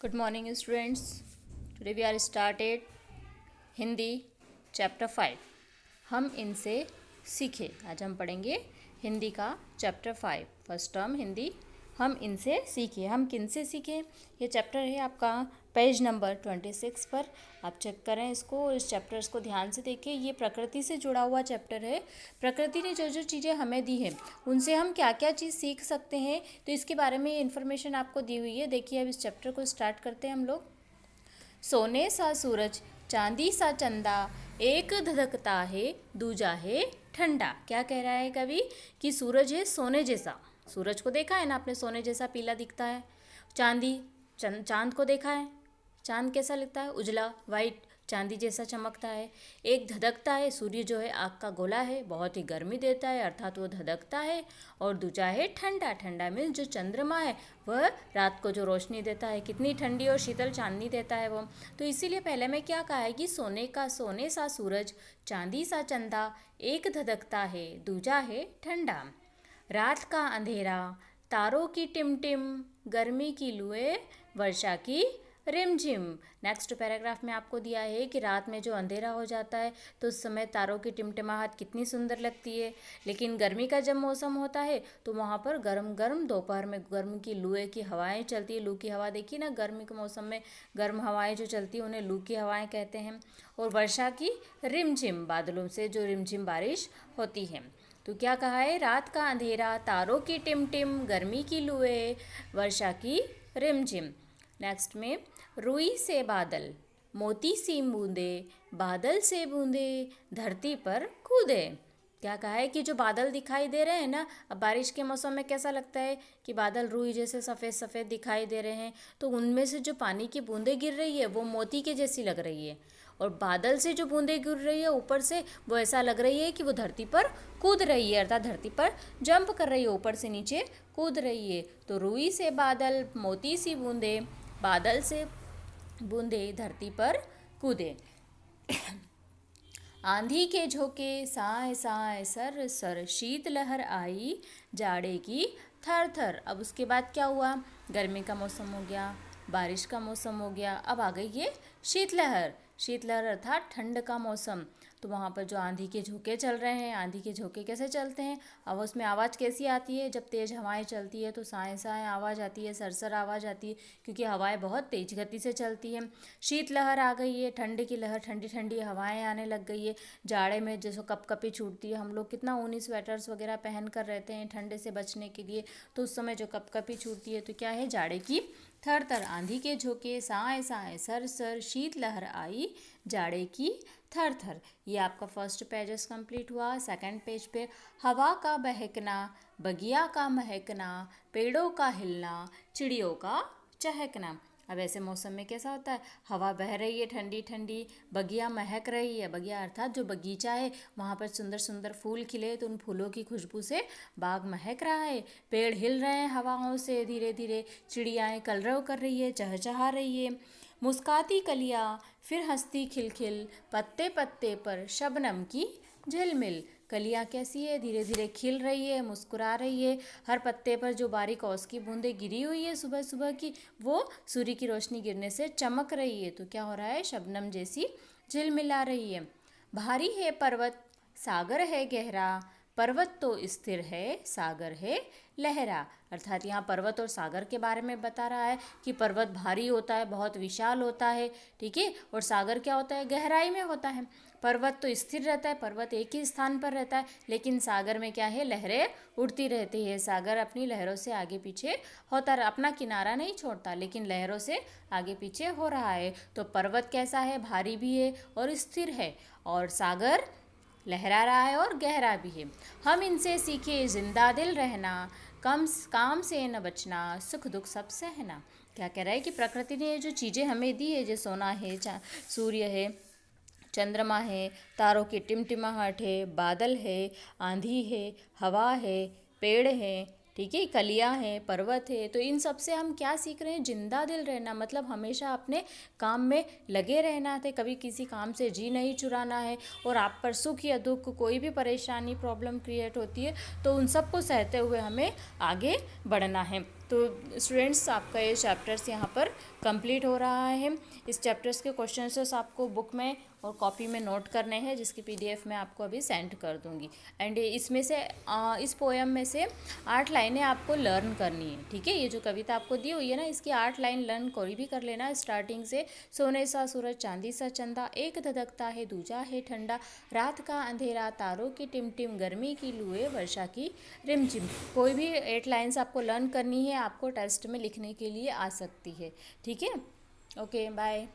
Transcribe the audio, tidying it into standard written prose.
Good morning, students. Today we are started Hindi chapter 5। हम इनसे सीखे। आज हम पढ़ेंगे हिंदी का चैप्टर 5 फर्स्ट टर्म हिंदी। हम इनसे सीखे। हम किन से सीखे? ये चैप्टर है आपका पेज नंबर 26 पर। आप चेक करें इसको, इस चैप्टर्स को ध्यान से देखिए। ये प्रकृति से जुड़ा हुआ चैप्टर है। प्रकृति ने जो जो चीज़ें हमें दी हैं उनसे हम क्या क्या चीज़ सीख सकते हैं, तो इसके बारे में इन्फॉर्मेशन आपको दी हुई है। देखिए अब इस चैप्टर को स्टार्ट करते हैं हम लोग। सोने सा सूरज चांदी सा चंदा, एक धधकता है दूजा है ठंडा। क्या कह रहा है कवि कि सूरज है सोने जैसा। सूरज को देखा है ना आपने, सोने जैसा पीला दिखता है। चांदी, चांद को देखा है, चांद कैसा लगता है? उजला, वाइट, चांदी जैसा चमकता है। एक धधकता है, सूर्य जो है आग का गोला है, बहुत ही गर्मी देता है अर्थात वो धधकता है। और दूजा है ठंडा। ठंडा में जो चंद्रमा है वह रात को जो रोशनी देता है, कितनी ठंडी और शीतल चांदनी देता है वो। तो इसीलिए पहले में क्या कहा है कि सोने सा सूरज चांदी सा चंदा, एक धधकता है दूजा है ठंडा। रात का अंधेरा, तारों की टिमटिम, गर्मी की लुए, वर्षा की रिमझिम। नेक्स्ट पैराग्राफ में आपको दिया है कि रात में जो अंधेरा हो जाता है तो उस समय तारों की टिमटिमाहट कितनी सुंदर लगती है। लेकिन गर्मी का जब मौसम होता है तो वहाँ पर गर्म गर्म दोपहर में गर्म की लुए की हवाएं चलती है। लू की हवा देखिए ना, गर्मी के मौसम में गर्म हवाएं जो चलती हैं उन्हें लू की हवाएं कहते हैं। और वर्षा की रिमझिम, बादलों से जो रिमझिम बारिश होती है। तो क्या कहा है? रात का अंधेरा, तारों की टिमटिम, गर्मी की लुए, वर्षा की रिमझिम। नेक्स्ट में रुई से बादल, मोती सी बूंदे, बादल से बूंदे धरती पर कूदे। क्या कहा है कि जो बादल दिखाई दे रहे हैं ना, अब बारिश के मौसम में कैसा लगता है कि बादल रुई जैसे सफ़ेद सफ़ेद दिखाई दे रहे हैं, तो उनमें से जो पानी की बूंदें गिर रही है वो मोती के जैसी लग रही है। और बादल से जो बूंदें गिर रही है ऊपर से, वो ऐसा लग रही है कि वो धरती पर कूद रही है, अर्थात धरती पर जंप कर रही है, ऊपर से नीचे कूद रही है। तो रुई से बादल, मोती सी बूंदे, बादल से बूंदे धरती पर कूदे। आंधी के झोंके, साए साए सर सर, शीत लहर आई जाड़े की थर थर। अब उसके बाद क्या हुआ? गर्मी का मौसम हो गया, बारिश का मौसम हो गया, अब आ गई ये शीतलहर। शीतलहर अर्थात ठंड का मौसम। तो वहाँ पर जो आंधी के झोंके चल रहे हैं, आंधी के झोंके कैसे चलते हैं? अब उसमें आवाज़ कैसी आती है? जब तेज़ हवाएं चलती है तो साए साए आवाज़ आती है, सरसर आवाज़ आती है, क्योंकि हवाएं बहुत तेज़ गति से चलती हैं। शीतलहर आ गई है, ठंड की लहर, ठंडी ठंडी हवाएं आने लग गई है। जाड़े में जैसे कपकपी छूटती है, हम लोग कितना ऊनी स्वेटर्स वगैरह पहन कर रहते हैं ठंडे से बचने के लिए, तो उस समय जो कपकपी छूटती है तो क्या है? जाड़े की थर थर। आंधी के झोंके, साए साए सर सर, शीत लहर आई जाड़े की थर थर। ये आपका फर्स्ट पेजेस कंप्लीट हुआ। सेकंड पेज पे हवा का बहकना, बगिया का महकना, पेड़ों का हिलना, चिड़ियों का चहकना। अब ऐसे मौसम में कैसा होता है? हवा बह रही है ठंडी ठंडी, बगिया महक रही है। बगिया अर्थात जो बगीचा है वहाँ पर सुंदर सुंदर फूल खिले, तो उन फूलों की खुशबू से बाग महक रहा है। पेड़ हिल रहे हैं हवाओं से धीरे धीरे, चिड़ियाएँ कलरव कर रही है, चहचहा रही है। मुस्काती कलियाँ, फिर हंसती खिलखिल, पत्ते पत्ते पर शबनम की झिलमिल। कलियाँ कैसी है? धीरे धीरे खिल रही है, मुस्कुरा रही है। हर पत्ते पर जो बारीक ओस की बूंदें गिरी हुई है सुबह सुबह की, वो सूर्य की रोशनी गिरने से चमक रही है। तो क्या हो रहा है? शबनम जैसी झिलमिला रही है। भारी है पर्वत, सागर है गहरा, पर्वत तो स्थिर है, सागर है लहरा। अर्थात यहाँ पर्वत और सागर के बारे में बता रहा है कि पर्वत भारी होता है, बहुत विशाल होता है, ठीक है। और सागर क्या होता है? गहराई में होता है। पर्वत तो स्थिर रहता है, पर्वत एक ही स्थान पर रहता है, लेकिन सागर में क्या है? लहरें उड़ती रहती है। सागर अपनी लहरों से आगे पीछे होता है, अपना किनारा नहीं छोड़ता, लेकिन लहरों से आगे पीछे हो रहा है। तो पर्वत कैसा है? भारी भी है और स्थिर है, और सागर लहरा रहा है और गहरा भी है। हम इनसे सीखे जिंदा दिल रहना, काम से न बचना, सुख दुख सब सहना। क्या कह रहा है कि प्रकृति ने जो चीज़ें हमें दी है, जो सोना है, सूर्य है, चंद्रमा है, तारों की टिमटिमाहट है, बादल है, आंधी है, हवा है, पेड़ है, ठीक है, कलियाँ हैं, पर्वत है, तो इन सब से हम क्या सीख रहे हैं? जिंदा दिल रहना, मतलब हमेशा अपने काम में लगे रहना है, कभी किसी काम से जी नहीं चुराना है। और आप पर सुख या दुख, कोई भी परेशानी प्रॉब्लम क्रिएट होती है तो उन सबको सहते हुए हमें आगे बढ़ना है। तो स्टूडेंट्स आपका ये चैप्टर्स यहाँ पर कंप्लीट हो रहा है। इस चैप्टर्स के क्वेश्चंस आपको बुक में और कॉपी में नोट करने हैं, जिसकी पीडीएफ मैं आपको अभी सेंड कर दूँगी। एंड इसमें से इस पोएम में से 8 लाइनें आपको लर्न करनी है, ठीक है। ये जो कविता आपको दी हुई है ना, इसकी 8 लाइन लर्न कोई भी कर लेना स्टार्टिंग से। सोने सा सूरज चांदी सा चंदा, एक धधकता है दूजा है ठंडा, रात का अंधेरा तारों की टिमटिम, गर्मी की लुए वर्षा की रिमझिम। कोई भी 8 लाइन्स आपको लर्न करनी है, आपको टेस्ट में लिखने के लिए आ सकती है, ठीक है। Okay bye.